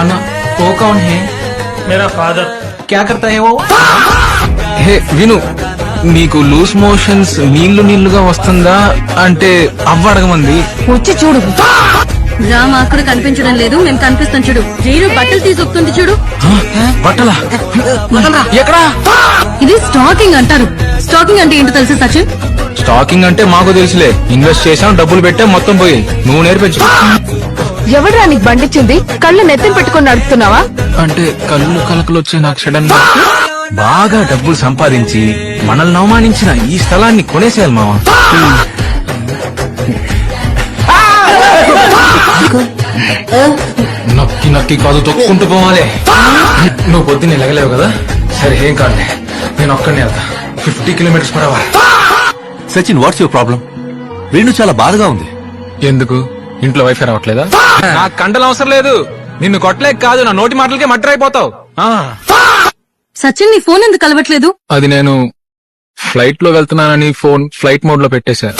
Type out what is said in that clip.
अन्ना वो कौन है? मेरा फादर। क्या करता है वो? హే విను, నీకు లూస్ మోషన్స్ నీళ్లుగా వస్తుందా అంటే అవ్వడగమంది. వచ్చి చూడు. రామ్ అక్కడ కనిపించడం లేదు, మేము కనిపిస్తాం చూడు. జైలు బట్టలు తీసుకొస్తుంది చూడు. బట్టలా? ఎక్కడా? ఇది స్టాకింగ్ అంటారు. స్టాకింగ్ అంటే ఏంటో తెలుసా సచిన్? స్టాకింగ్ అంటే మాకు తెలుసులే, ఇన్వెస్ట్ చేసాం, డబ్బులు పెట్టాం, మొత్తం పోయి. నువ్వు నేర్పించు. ఎవడ్రా నీకు బండిచ్చింది? కళ్ళు నెత్తిన పెట్టుకుని నడుపుతున్నావా? అంటే కళ్ళు కలకలు వచ్చే నాకు సడన్ గా బాగా డబ్బులు సంపాదించి మనల్ని అవమానించిన ఈ స్థలాన్ని కొనేసేయాలి మావా. నొక్కి నొక్కి కాదు తొక్కుంటూ పోవాలి. నువ్వు పొద్దున్నే లెగలేవు కదా, సరే ఏం కాదులే, నేను ఒక్కడినే వెళ్తా. 50 kilometres per hour. Sachin, what's your problem? Venu చాలా బాధగా ఉంది. ఎందుకు? ఇంట్లో వైఫై రావట్లేదా? నాకు కండలు అవసరం లేదు, నిన్ను కొట్టలేక కాదు, నా నోటి మాటలకే మటర్ అయిపోతావు. సచిన్ నీ ఫోన్ ఎందుకు కలవట్లేదు? అది నేను ఫ్లైట్ లో వెళ్తున్నానని ఫోన్ ఫ్లైట్ మోడ్ లో పెట్టేశా.